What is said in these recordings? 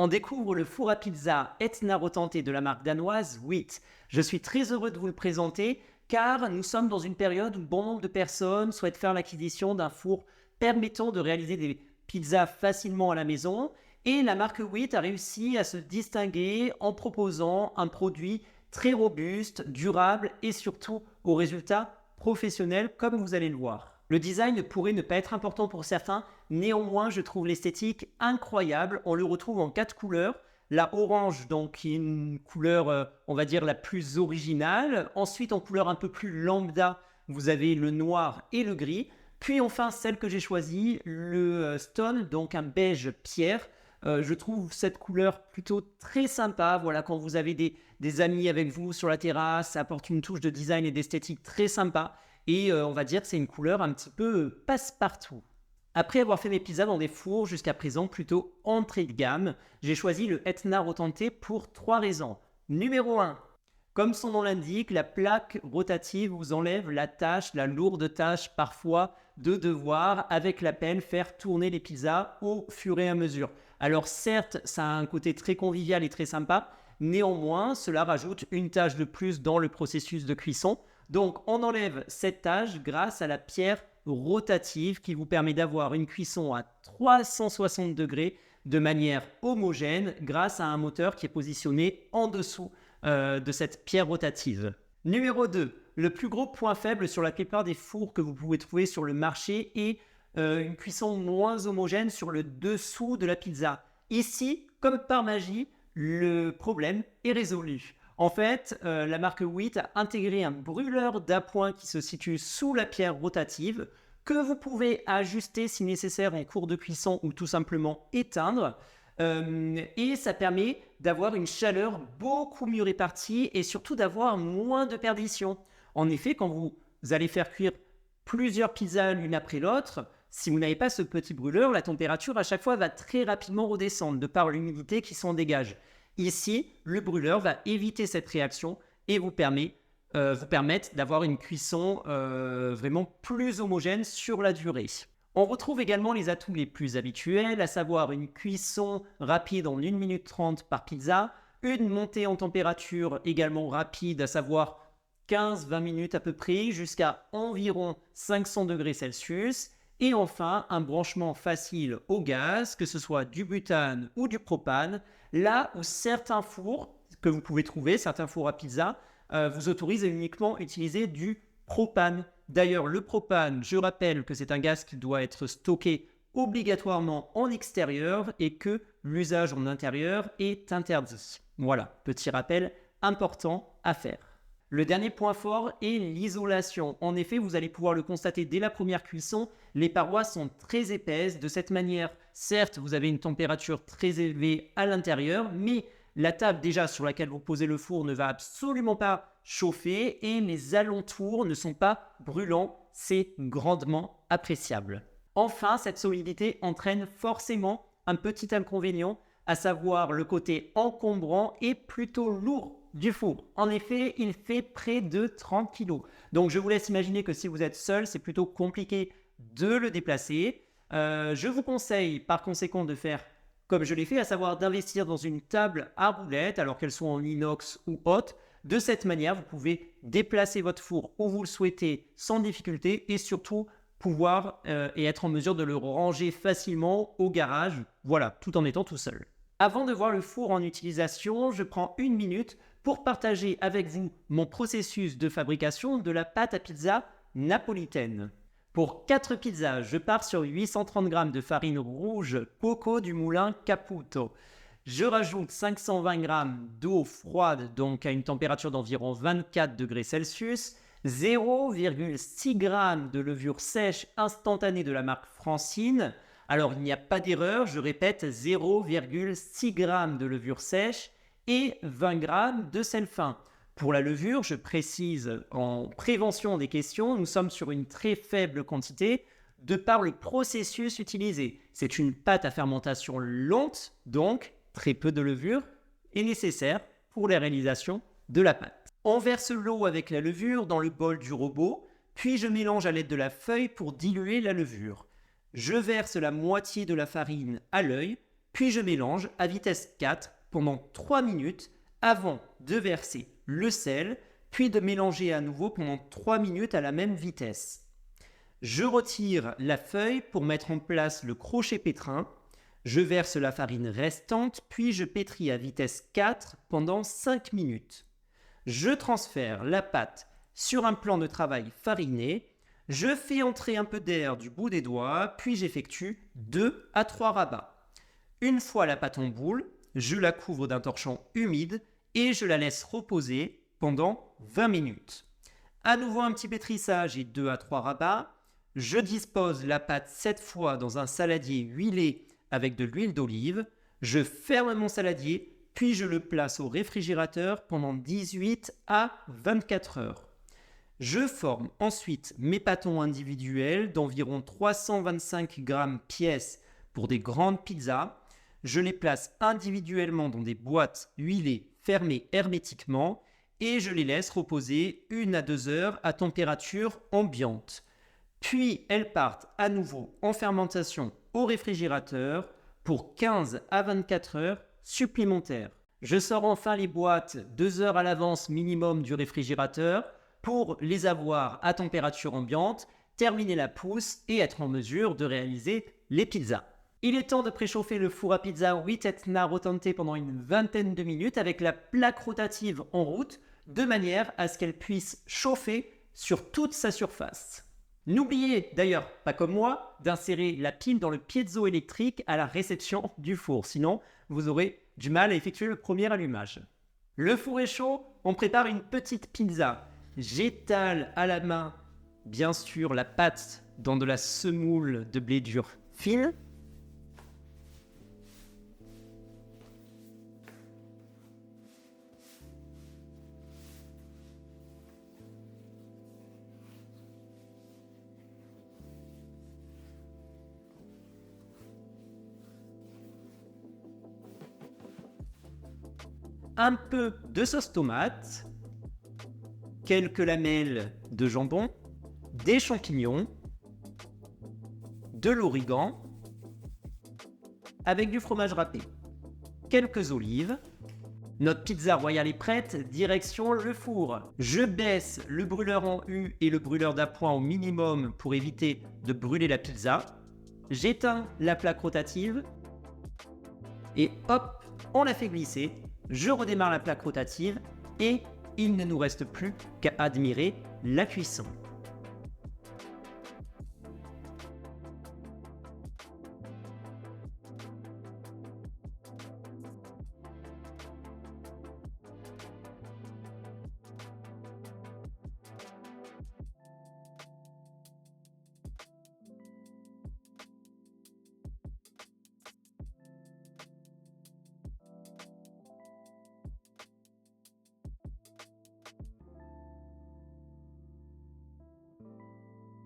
On découvre le four à pizza Etna Rotenté de la marque danoise WIT. Je suis très heureux de vous le présenter car nous sommes dans une période où bon nombre de personnes souhaitent faire l'acquisition d'un four permettant de réaliser des pizzas facilement à la maison. Et la marque WIT a réussi à se distinguer en proposant un produit très robuste, durable et surtout au résultat professionnel comme vous allez le voir. Le design pourrait ne pas être important pour certains, néanmoins je trouve l'esthétique incroyable. On le retrouve en 4 couleurs. La orange, donc, qui est une couleur, on va dire, la plus originale. Ensuite, en couleur un peu plus lambda, vous avez le noir et le gris. Puis enfin, celle que j'ai choisie, le stone, donc un beige pierre. Je trouve cette couleur plutôt très sympa. Voilà, quand vous avez des amis avec vous sur la terrasse, ça apporte une touche de design et d'esthétique très sympa. Et on va dire que c'est une couleur un petit peu passe-partout. Après avoir fait mes pizzas dans des fours jusqu'à présent plutôt entrée de gamme, j'ai choisi le Etna Rotenté pour 3 raisons. Numéro 1. Comme son nom l'indique, la plaque rotative vous enlève la lourde tâche parfois de devoir, avec la pelle, faire tourner les pizzas au fur et à mesure. Alors certes, ça a un côté très convivial et très sympa, néanmoins, cela rajoute une tâche de plus dans le processus de cuisson. Donc on enlève cette tâche grâce à la pierre rotative qui vous permet d'avoir une cuisson à 360 degrés de manière homogène grâce à un moteur qui est positionné en dessous de cette pierre rotative. Numéro 2, le plus gros point faible sur la plupart des fours que vous pouvez trouver sur le marché est une cuisson moins homogène sur le dessous de la pizza. Ici, comme par magie, le problème est résolu. En fait, la marque WIT a intégré un brûleur d'appoint qui se situe sous la pierre rotative que vous pouvez ajuster si nécessaire en cours de cuisson ou tout simplement éteindre. Et ça permet d'avoir une chaleur beaucoup mieux répartie et surtout d'avoir moins de perdition. En effet, quand vous allez faire cuire plusieurs pizzas l'une après l'autre, si vous n'avez pas ce petit brûleur, la température à chaque fois va très rapidement redescendre de par l'humidité qui s'en dégage. Ici, le brûleur va éviter cette réaction et vous permettre d'avoir une cuisson vraiment plus homogène sur la durée. On retrouve également les atouts les plus habituels, à savoir une cuisson rapide en 1 minute 30 par pizza, une montée en température également rapide, à savoir 15-20 minutes à peu près, jusqu'à environ 500 degrés Celsius. Et enfin, un branchement facile au gaz, que ce soit du butane ou du propane, là où certains fours que vous pouvez trouver, certains fours à pizza, vous autorisent à uniquement utiliser du propane. D'ailleurs, le propane, je rappelle que c'est un gaz qui doit être stocké obligatoirement en extérieur et que l'usage en intérieur est interdit. Voilà, petit rappel important à faire. Le dernier point fort est l'isolation. En effet, vous allez pouvoir le constater dès la première cuisson, les parois sont très épaisses. De cette manière, certes, vous avez une température très élevée à l'intérieur, mais la table déjà sur laquelle vous posez le four ne va absolument pas chauffer et les alentours ne sont pas brûlants. C'est grandement appréciable. Enfin, cette solidité entraîne forcément un petit inconvénient, à savoir le côté encombrant et plutôt lourd du four. En effet, il fait près de 30 kg. Donc je vous laisse imaginer que si vous êtes seul, c'est plutôt compliqué de le déplacer. Je vous conseille par conséquent de faire comme je l'ai fait, à savoir d'investir dans une table à roulettes, alors qu'elles soient en inox ou haute. De cette manière, vous pouvez déplacer votre four où vous le souhaitez sans difficulté et surtout pouvoir et être en mesure de le ranger facilement au garage, voilà, tout en étant tout seul. Avant de voir le four en utilisation, je prends 1 minute pour partager avec vous mon processus de fabrication de la pâte à pizza napolitaine. Pour 4 pizzas, je pars sur 830 g de farine rouge coco du moulin Caputo. Je rajoute 520 g d'eau froide, donc à une température d'environ 24 degrés Celsius, 0,6 g de levure sèche instantanée de la marque Francine. Alors, il n'y a pas d'erreur, je répète, 0,6 g de levure sèche et 20 g de sel fin. Pour la levure, je précise en prévention des questions, nous sommes sur une très faible quantité de par le processus utilisé. C'est une pâte à fermentation lente, donc très peu de levure est nécessaire pour la réalisation de la pâte. On verse l'eau avec la levure dans le bol du robot, puis je mélange à l'aide de la feuille pour diluer la levure. Je verse la moitié de la farine à l'œil, puis je mélange à vitesse 4 pendant 3 minutes avant de verser le sel, puis de mélanger à nouveau pendant 3 minutes à la même vitesse. Je retire la feuille pour mettre en place le crochet pétrin. Je verse la farine restante, puis je pétris à vitesse 4 pendant 5 minutes. Je transfère la pâte sur un plan de travail fariné. Je fais entrer un peu d'air du bout des doigts, puis j'effectue 2 à 3 rabats. Une fois la pâte en boule, je la couvre d'un torchon humide et je la laisse reposer pendant 20 minutes. À nouveau un petit pétrissage et 2 à 3 rabats. Je dispose la pâte 7 fois dans un saladier huilé avec de l'huile d'olive. Je ferme mon saladier, puis je le place au réfrigérateur pendant 18 à 24 heures. Je forme ensuite mes pâtons individuels d'environ 325 g pièce pour des grandes pizzas. Je les place individuellement dans des boîtes huilées fermées hermétiquement et je les laisse reposer 1 à 2 heures à température ambiante. Puis elles partent à nouveau en fermentation au réfrigérateur pour 15 à 24 heures supplémentaires. Je sors enfin les boîtes 2 heures à l'avance minimum du réfrigérateur pour les avoir à température ambiante, terminer la pousse et être en mesure de réaliser les pizzas. Il est temps de préchauffer le four à pizza 8 Etna Rotante pendant une vingtaine de minutes avec la plaque rotative en route de manière à ce qu'elle puisse chauffer sur toute sa surface. N'oubliez d'ailleurs pas comme moi d'insérer la pile dans le piezo électrique à la réception du four, sinon vous aurez du mal à effectuer le premier allumage. Le four est chaud, on prépare une petite pizza. J'étale à la main, bien sûr, la pâte dans de la semoule de blé dur fine. Un peu de sauce tomate, quelques lamelles de jambon, des champignons, de l'origan, avec du fromage râpé, quelques olives. Notre pizza royale est prête, direction le four. Je baisse le brûleur en U et le brûleur d'appoint au minimum pour éviter de brûler la pizza. J'éteins la plaque rotative et hop, on la fait glisser. Je redémarre la plaque rotative et il ne nous reste plus qu'à admirer la cuisson.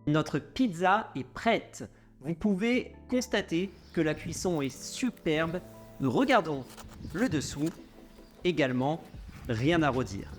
Notre pizza est prête. Vous pouvez constater que la cuisson est superbe. Regardons le dessous. Également, rien à redire.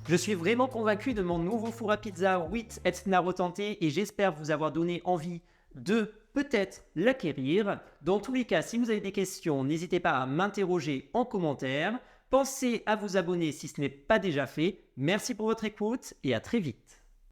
Je suis vraiment convaincu de mon nouveau four à pizza 8 Etna Rotante et j'espère vous avoir donné envie de peut-être l'acquérir. Dans tous les cas, si vous avez des questions, n'hésitez pas à m'interroger en commentaire. Pensez à vous abonner si ce n'est pas déjà fait. Merci pour votre écoute et à très vite.